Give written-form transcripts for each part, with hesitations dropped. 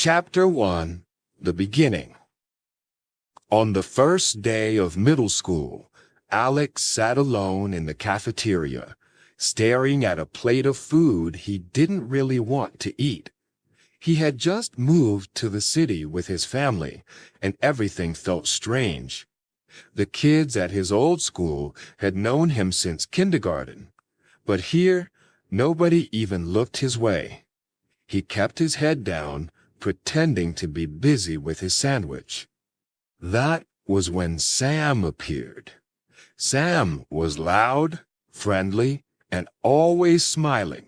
Chapter 1: The Beginning. On the first day of middle school, Alex sat alone in the cafeteria, staring at a plate of food he didn't really want to eat. He had just moved to the city with his family, and everything felt strange. The kids at his old school had known him since kindergarten, but here, nobody even looked his way. He kept his head down, pretending to be busy with his sandwich. That was when Sam appeared. Sam was loud, friendly, and always smiling.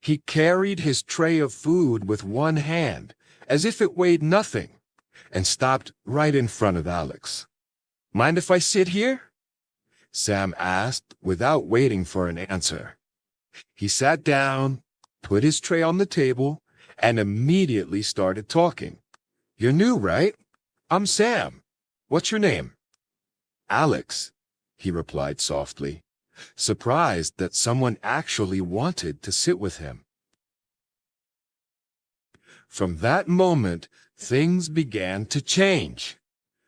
He carried his tray of food with one hand, as if it weighed nothing, and stopped right in front of Alex. "Mind if I sit here?" Sam asked without waiting for an answer. He sat down, put his tray on the table, and immediately started talking. "You're new, right? I'm Sam. What's your name?" "Alex," he replied softly, surprised that someone actually wanted to sit with him. From that moment, things began to change.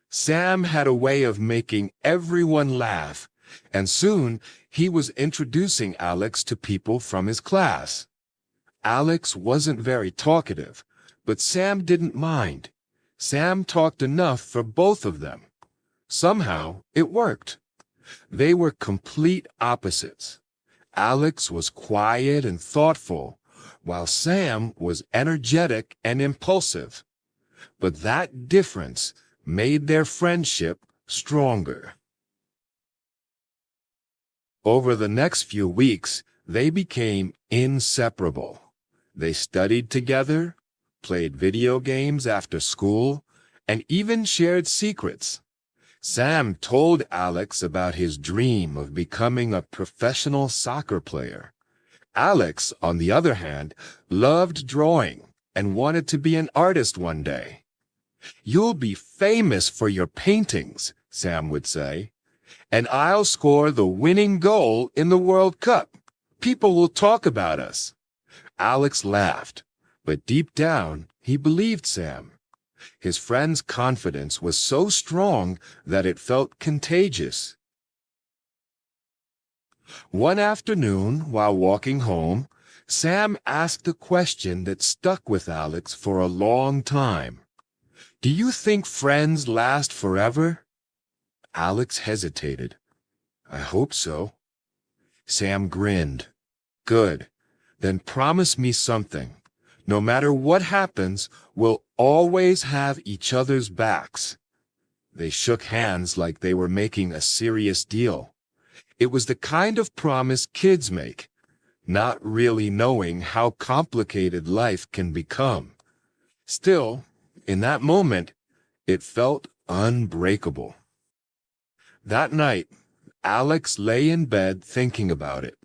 Sam had a way of making everyone laugh, and soon he was introducing Alex to people from his class. Alex wasn't very talkative, but Sam didn't mind. Sam talked enough for both of them. Somehow, it worked. They were complete opposites. Alex was quiet and thoughtful, while Sam was energetic and impulsive. But that difference made their friendship stronger. Over the next few weeks, they became inseparable. They studied together, played video games after school, and even shared secrets. Sam told Alex about his dream of becoming a professional soccer player. Alex, on the other hand, loved drawing and wanted to be an artist one day. "You'll be famous for your paintings," Sam would say, "and I'll score the winning goal in the World Cup. People will talk about us." Alex laughed, but deep down, he believed Sam. His friend's confidence was so strong that it felt contagious. One afternoon, while walking home, Sam asked a question that stuck with Alex for a long time. "Do you think friends last forever?" Alex hesitated. "I hope so." Sam grinned. "Good. Then promise me something. No matter what happens, we'll always have each other's backs." They shook hands like they were making a serious deal. It was the kind of promise kids make, not really knowing how complicated life can become. Still, in that moment, it felt unbreakable. That night, Alex lay in bed thinking about it.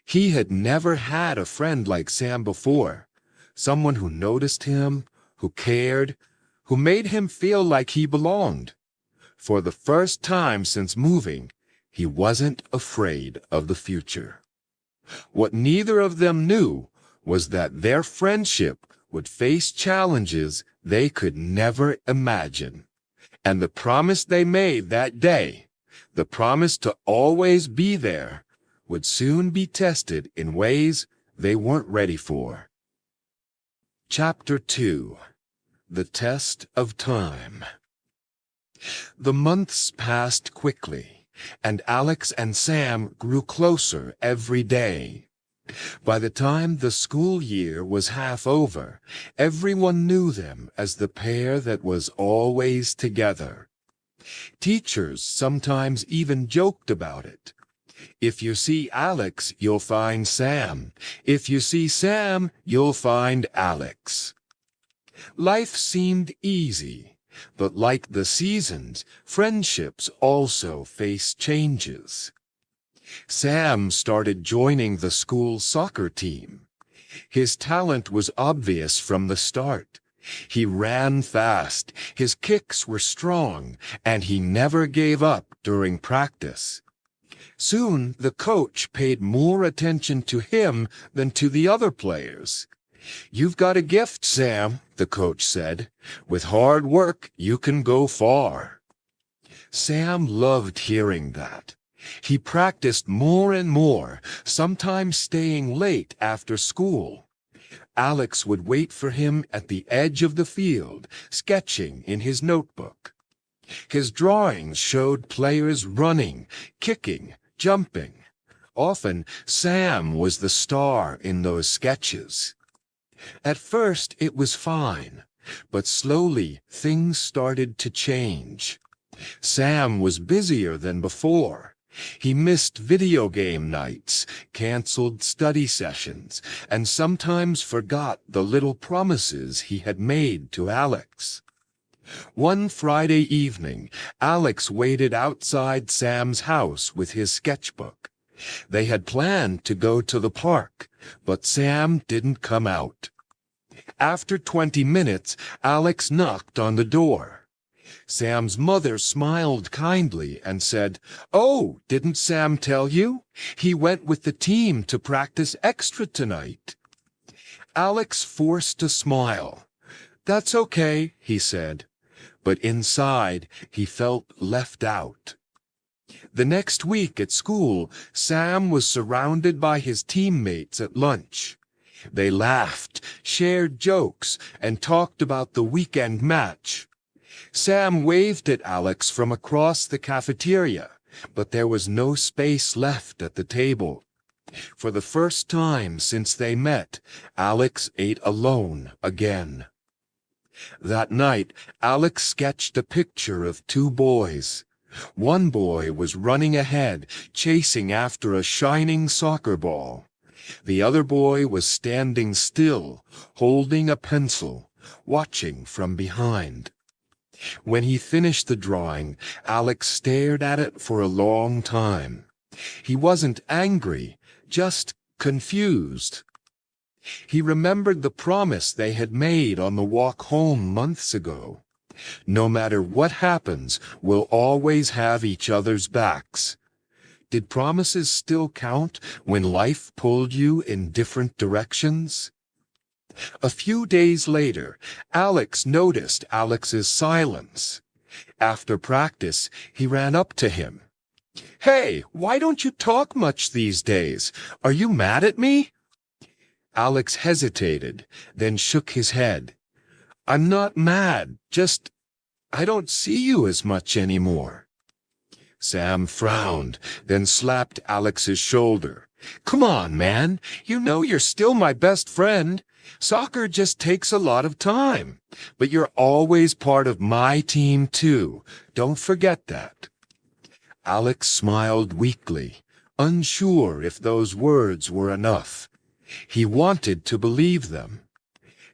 He had never had a friend like Sam before, someone who noticed him, who cared, who made him feel like he belonged. For the first time since moving, he wasn't afraid of the future. What neither of them knew was that their friendship would face challenges they could never imagine. And the promise they made that day, the promise to always be there, would soon be tested in ways they weren't ready for. Chapter 2: The Test of Time. The months passed quickly, and Alex and Sam grew closer every day. By the time the school year was half over, everyone knew them as the pair that was always together. Teachers sometimes even joked about it. "If you see Alex, you'll find Sam. If you see Sam, you'll find Alex." Life seemed easy, but like the seasons, friendships also face changes. Sam started joining the school soccer team. His talent was obvious from the start. He ran fast, his kicks were strong, and he never gave up during practice. Soon the coach paid more attention to him than to the other players. "You've got a gift, Sam," the coach said. "With hard work, you can go far." Sam loved hearing that. He practiced more and more, sometimes staying late after school. Alex would wait for him at the edge of the field, sketching in his notebook. His drawings showed players running, kicking, jumping. Often, Sam was the star in those sketches. At first, it was fine, but slowly things started to change. Sam was busier than before. He missed video game nights, canceled study sessions, and sometimes forgot the little promises he had made to Alex. One Friday evening, Alex waited outside Sam's house with his sketchbook. They had planned to go to the park, but Sam didn't come out. After 20 minutes, Alex knocked on the door. Sam's mother smiled kindly and said, "Oh, didn't Sam tell you? He went with the team to practice extra tonight." Alex forced a smile. "That's okay," he said. But inside, he felt left out. The next week at school, Sam was surrounded by his teammates at lunch. They laughed, shared jokes, and talked about the weekend match. Sam waved at Alex from across the cafeteria, but there was no space left at the table. For the first time since they met, Alex ate alone again. That night, Alex sketched a picture of two boys. One boy was running ahead, chasing after a shining soccer ball. The other boy was standing still, holding a pencil, watching from behind. When he finished the drawing, Alex stared at it for a long time. He wasn't angry, just confused. He remembered the promise they had made on the walk home months ago. No matter what happens, we'll always have each other's backs. Did promises still count when life pulled you in different directions? A few days later, Alex noticed Alex's silence. After practice, he ran up to him. "Hey, why don't you talk much these days? Are you mad at me?" Alex hesitated, then shook his head. "I'm not mad, just I don't see you as much anymore." Sam frowned, then slapped Alex's shoulder. "Come on, man. You know you're still my best friend. Soccer just takes a lot of time. But you're always part of my team, too. Don't forget that." Alex smiled weakly, unsure if those words were enough. He wanted to believe them.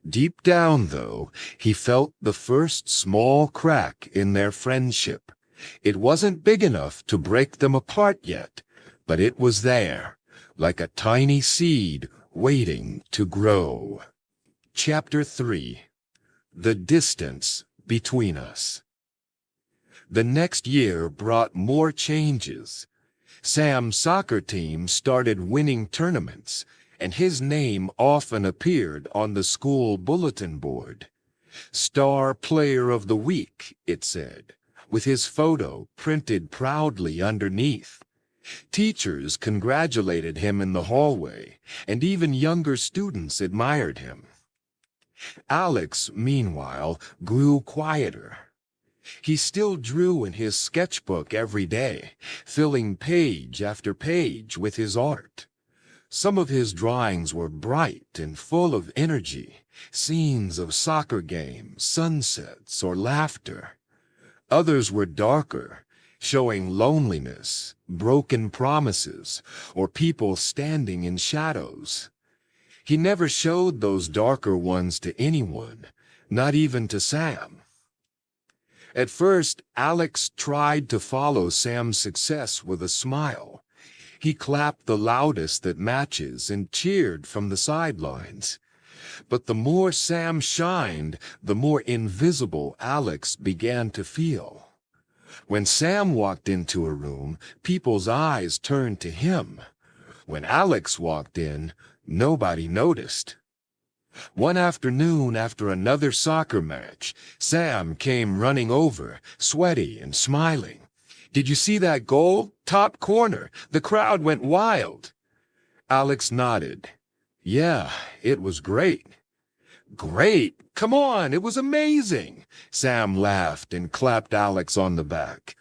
Deep down, though, he felt the first small crack in their friendship. It wasn't big enough to break them apart yet, but it was there, like a tiny seed waiting to grow. Chapter 3. The Distance Between Us. The next year brought more changes. Sam's soccer team started winning tournaments, and his name often appeared on the school bulletin board. "Star Player of the Week," it said, with his photo printed proudly underneath. Teachers congratulated him in the hallway, and even younger students admired him. Alex, meanwhile, grew quieter. He still drew in his sketchbook every day, filling page after page with his art. Some of his drawings were bright and full of energy, scenes of soccer games, sunsets, or laughter. Others were darker, showing loneliness, broken promises, or people standing in shadows. He never showed those darker ones to anyone, not even to Sam. At first, Alex tried to follow Sam's success with a smile. He clapped the loudest at matches and cheered from the sidelines. But the more Sam shined, the more invisible Alex began to feel. When Sam walked into a room, people's eyes turned to him. When Alex walked in, nobody noticed. One afternoon after another soccer match, Sam came running over, sweaty and smiling. "Did you see that goal? Top corner. The crowd went wild." Alex nodded. "Yeah, it was great." "Great! Come on, it was amazing!" Sam laughed and clapped Alex on the back.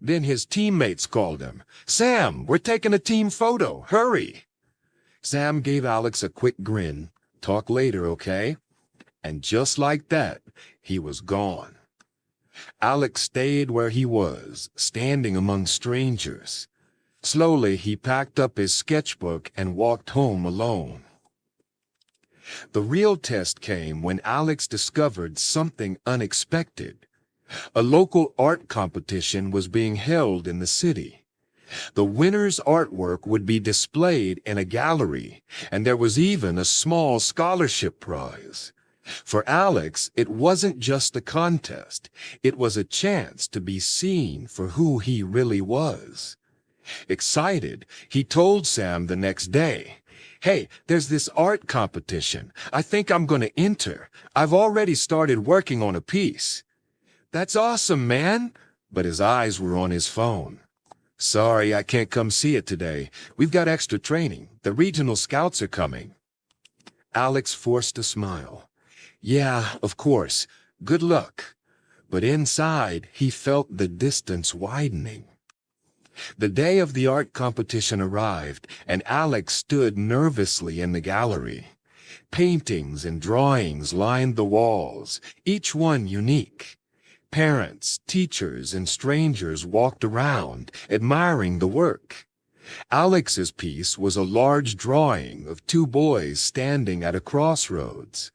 Then his teammates called him. "Sam, we're taking a team photo. Hurry!" Sam gave Alex a quick grin. "Talk later, okay?" And just like that, he was gone. Alex stayed where he was, standing among strangers. Slowly, he packed up his sketchbook and walked home alone. The real test came when Alex discovered something unexpected. A local art competition was being held in the city. The winner's artwork would be displayed in a gallery, and there was even a small scholarship prize. For Alex, it wasn't just a contest. It was a chance to be seen for who he really was. Excited, he told Sam the next day, "Hey, there's this art competition. I think I'm going to enter. I've already started working on a piece." "That's awesome, man." But his eyes were on his phone. "Sorry, I can't come see it today. We've got extra training. The regional scouts are coming." Alex forced a smile. "Yeah, of course. Good luck." But inside, he felt the distance widening. The day of the art competition arrived, and Alex stood nervously in the gallery. Paintings and drawings lined the walls, each one unique. Parents, teachers, and strangers walked around, admiring the work. Alex's piece was a large drawing of two boys standing at a crossroads.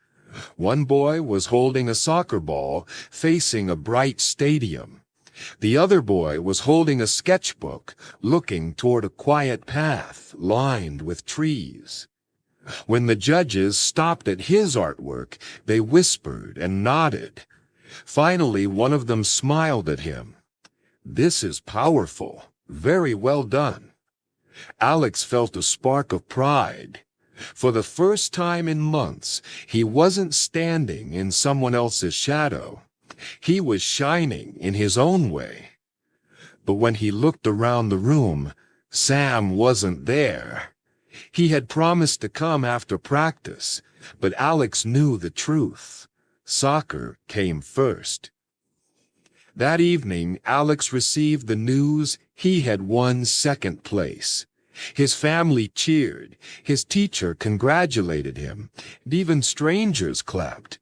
One boy was holding a soccer ball facing a bright stadium. The other boy was holding a sketchbook, looking toward a quiet path lined with trees. When the judges stopped at his artwork, they whispered and nodded. Finally, one of them smiled at him. "This is powerful. Very well done." Alex felt a spark of pride. For the first time in months, he wasn't standing in someone else's shadow. He was shining in his own way. But when he looked around the room, Sam wasn't there. He had promised to come after practice, but Alex knew the truth. Soccer came first. That evening, Alex received the news he had won second place. His family cheered, his teacher congratulated him, and even strangers clapped.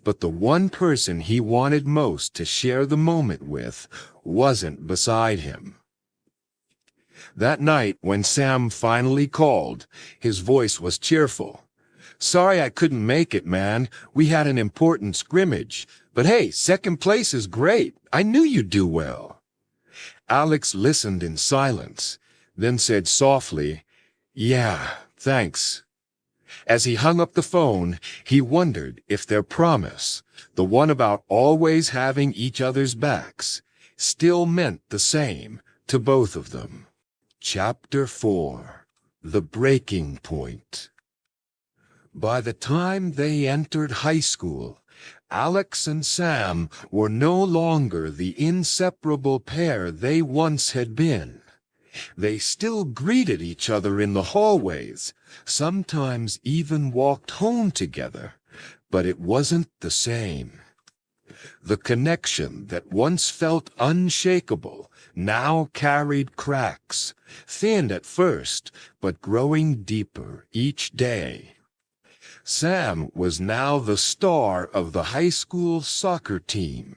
But the one person he wanted most to share the moment with wasn't beside him. That night, when Sam finally called, his voice was cheerful. "Sorry I couldn't make it, man. We had an important scrimmage. But hey, second place is great. I knew you'd do well." Alex listened in silence, then said softly, "Yeah, thanks." As he hung up the phone, he wondered if their promise, the one about always having each other's backs, still meant the same to both of them. Chapter 4. The Breaking Point. By the time they entered high school, Alex and Sam were no longer the inseparable pair they once had been. They still greeted each other in the hallways, sometimes even walked home together, but it wasn't the same. The connection that once felt unshakable now carried cracks, thin at first, but growing deeper each day. Sam was now the star of the high school soccer team.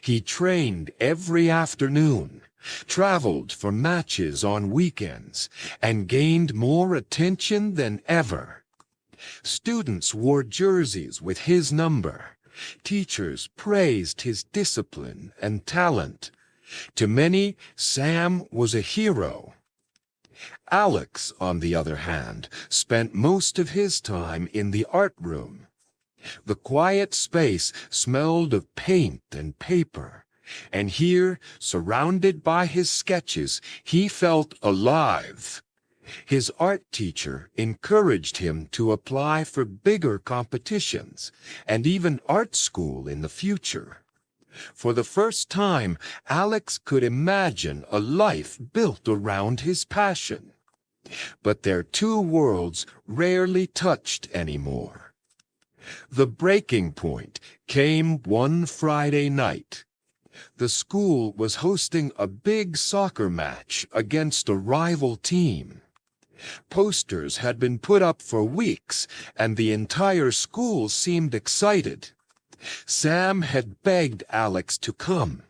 He trained every afternoon, traveled for matches on weekends, and gained more attention than ever. Students wore jerseys with his number. Teachers praised his discipline and talent. To many, Sam was a hero. Alex, on the other hand, spent most of his time in the art room. The quiet space smelled of paint and paper, and here, surrounded by his sketches, he felt alive. His art teacher encouraged him to apply for bigger competitions and even art school in the future. For the first time, Alex could imagine a life built around his passion. But their two worlds rarely touched anymore. The breaking point came one Friday night. The school was hosting a big soccer match against a rival team. Posters had been put up for weeks, and the entire school seemed excited. Sam had begged Alex to come.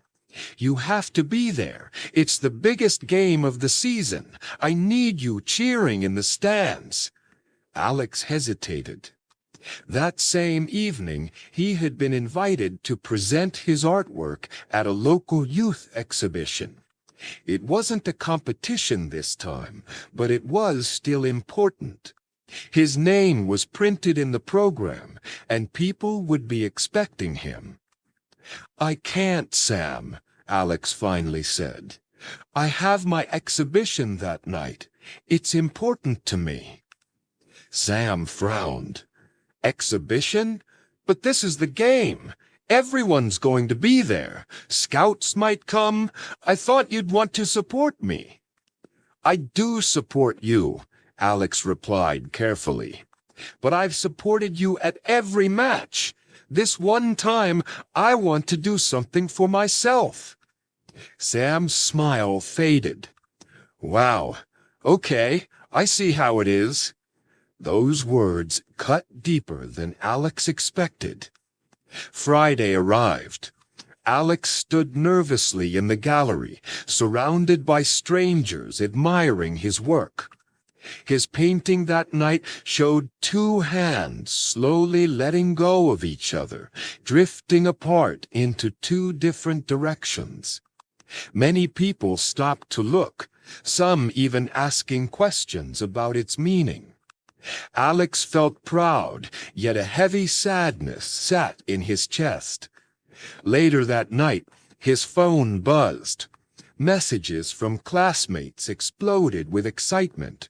"You have to be there. It's the biggest game of the season. I need you cheering in the stands." Alex hesitated. That same evening, he had been invited to present his artwork at a local youth exhibition. It wasn't a competition this time, but it was still important. His name was printed in the program, and people would be expecting him. "I can't, Sam," Alex finally said. "I have my exhibition that night. It's important to me." Sam frowned. "Exhibition? But this is the game. Everyone's going to be there. Scouts might come. I thought you'd want to support me." "I do support you," Alex replied carefully. "But I've supported you at every match. This one time, I want to do something for myself." Sam's smile faded. "Wow, okay, I see how it is." Those words cut deeper than Alex expected. Friday arrived. Alex stood nervously in the gallery, surrounded by strangers admiring his work. His painting that night showed two hands slowly letting go of each other, drifting apart into two different directions. Many people stopped to look, some even asking questions about its meaning. Alex felt proud, yet a heavy sadness sat in his chest. Later that night, his phone buzzed. Messages from classmates exploded with excitement.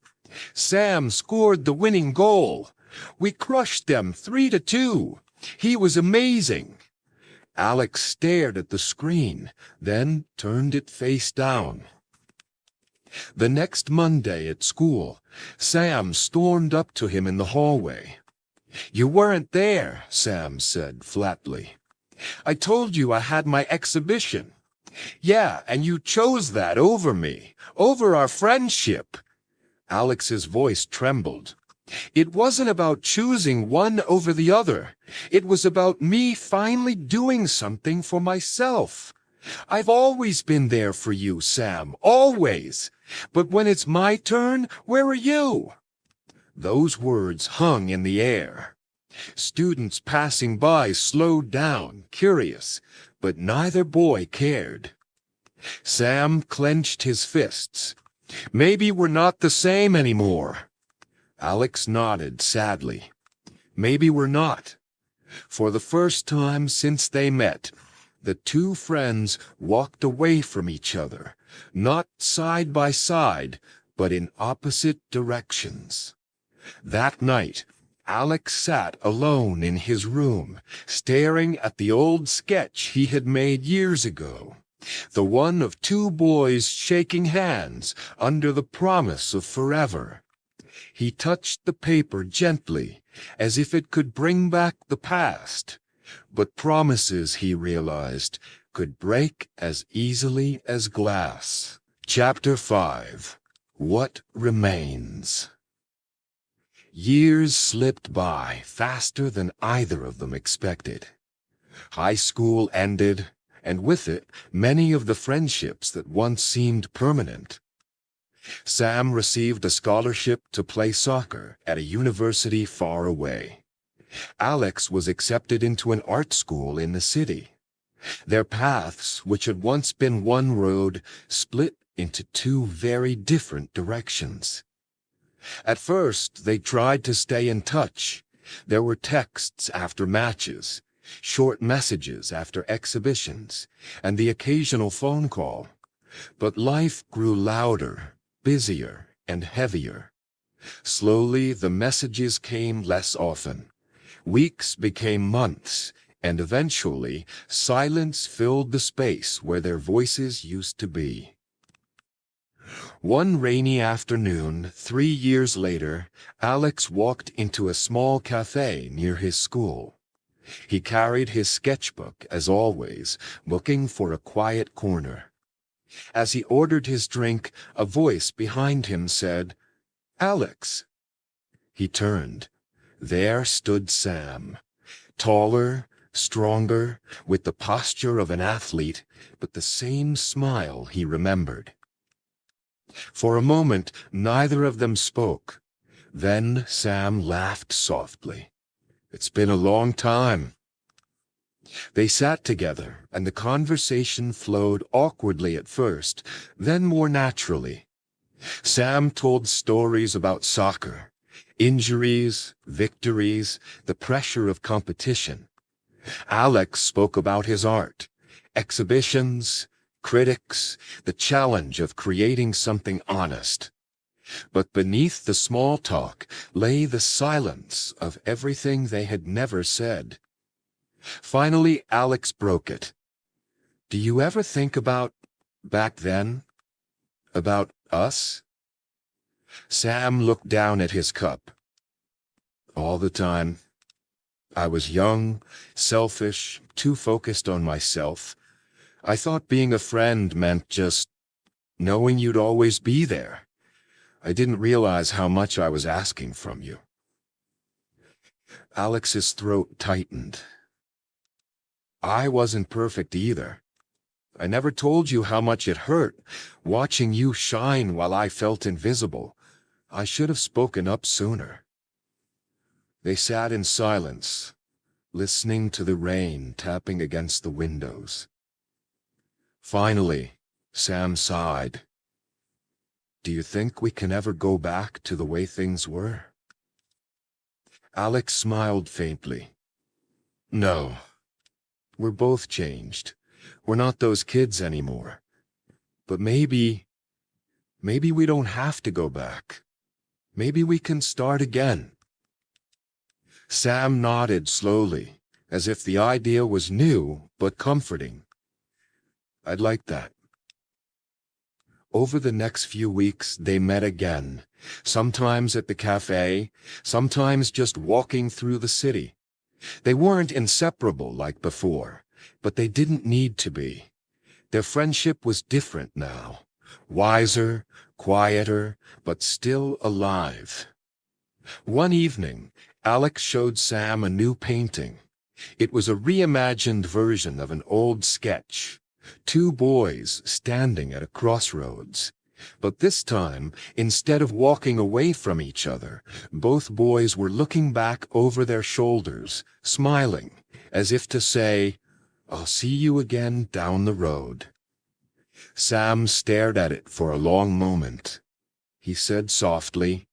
"Sam scored the winning goal. We crushed them 3-2. He was amazing." Alex stared at the screen, then turned it face down. The next Monday at school, Sam stormed up to him in the hallway. "You weren't there," Sam said flatly. "I told you I had my exhibition." "Yeah, and you chose that over me, over our friendship." Alex's voice trembled. "It wasn't about choosing one over the other. It was about me finally doing something for myself. I've always been there for you, Sam, always. But when it's my turn, where are you?" Those words hung in the air. Students passing by slowed down, curious, but neither boy cared. Sam clenched his fists. "Maybe we're not the same anymore." Alex nodded sadly. "Maybe we're not." For the first time since they met, the two friends walked away from each other, not side by side, but in opposite directions. That night, Alex sat alone in his room, staring at the old sketch he had made years ago, the one of two boys shaking hands under the promise of forever. He touched the paper gently, as if it could bring back the past. But promises, he realized, could break as easily as glass. Chapter 5. What Remains. Years slipped by faster than either of them expected. High school ended, and with it, many of the friendships that once seemed permanent. Sam received a scholarship to play soccer at a university far away. Alex was accepted into an art school in the city. Their paths, which had once been one road, split into two very different directions. At first, they tried to stay in touch. There were texts after matches, short messages after exhibitions, and the occasional phone call. But life grew louder, busier, and heavier. Slowly, the messages came less often. Weeks became months, and eventually, silence filled the space where their voices used to be. One rainy afternoon, 3 years later, Alex walked into a small cafe near his school. He carried his sketchbook, as always, looking for a quiet corner. As he ordered his drink, a voice behind him said, "Alex." He turned. There stood Sam, taller, stronger, with the posture of an athlete, but the same smile he remembered. For a moment, neither of them spoke. Then Sam laughed softly. "It's been a long time." They sat together, and the conversation flowed awkwardly at first, then more naturally. Sam told stories about soccer, injuries, victories, the pressure of competition. Alex spoke about his art, exhibitions, critics, the challenge of creating something honest. But beneath the small talk lay the silence of everything they had never said. Finally, Alex broke it. "Do you ever think about back then? About us?" Sam looked down at his cup. "All the time. I was young, selfish, too focused on myself. I thought being a friend meant just knowing you'd always be there. I didn't realize how much I was asking from you." Alex's throat tightened. "I wasn't perfect either. I never told you how much it hurt, watching you shine while I felt invisible. I should have spoken up sooner." They sat in silence, listening to the rain tapping against the windows. Finally, Sam sighed. "Do you think we can ever go back to the way things were?" Alex smiled faintly. "No. We're both changed. We're not those kids anymore. But maybe we don't have to go back. Maybe we can start again." Sam nodded slowly, as if the idea was new but comforting. "I'd like that." Over the next few weeks, they met again, sometimes at the cafe, sometimes just walking through the city. They weren't inseparable like before, but they didn't need to be. Their friendship was different now, wiser, quieter, but still alive. One evening, Alex showed Sam a new painting. It was a reimagined version of an old sketch. Two boys standing at a crossroads. But this time, instead of walking away from each other, both boys were looking back over their shoulders, smiling, as if to say, "I'll see you again down the road." Sam stared at it for a long moment. He said softly,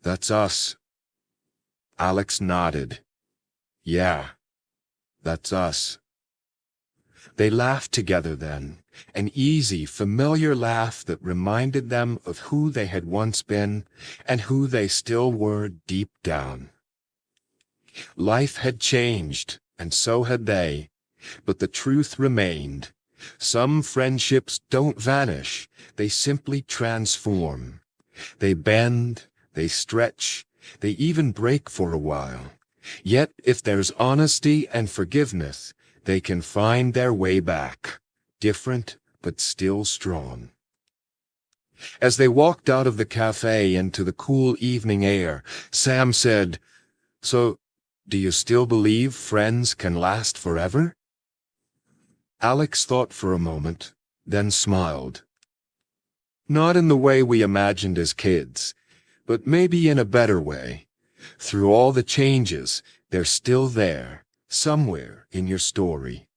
"That's us." Alex nodded. "Yeah, that's us." They laughed together then, an easy, familiar laugh that reminded them of who they had once been and who they still were deep down. Life had changed, and so had they, but the truth remained. Some friendships don't vanish, they simply transform. They bend, they stretch, they even break for a while. Yet if there's honesty and forgiveness, they can find their way back, different but still strong. As they walked out of the cafe into the cool evening air, Sam said, "So, do you still believe friends can last forever?" Alex thought for a moment, then smiled. "Not in the way we imagined as kids, but maybe in a better way. Through all the changes, they're still there, somewhere in your story."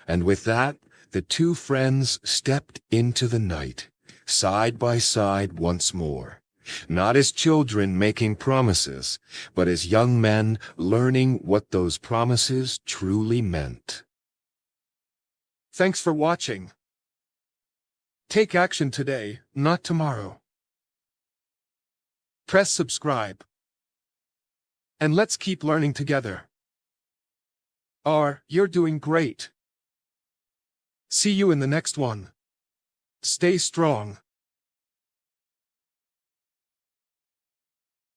And with that, the two friends stepped into the night, side by side once more, not as children making promises, but as young men learning what those promises truly meant. Thanks for watching. Take action today, not tomorrow. Press subscribe. And let's keep learning together. You're doing great. See you in the next one. Stay strong.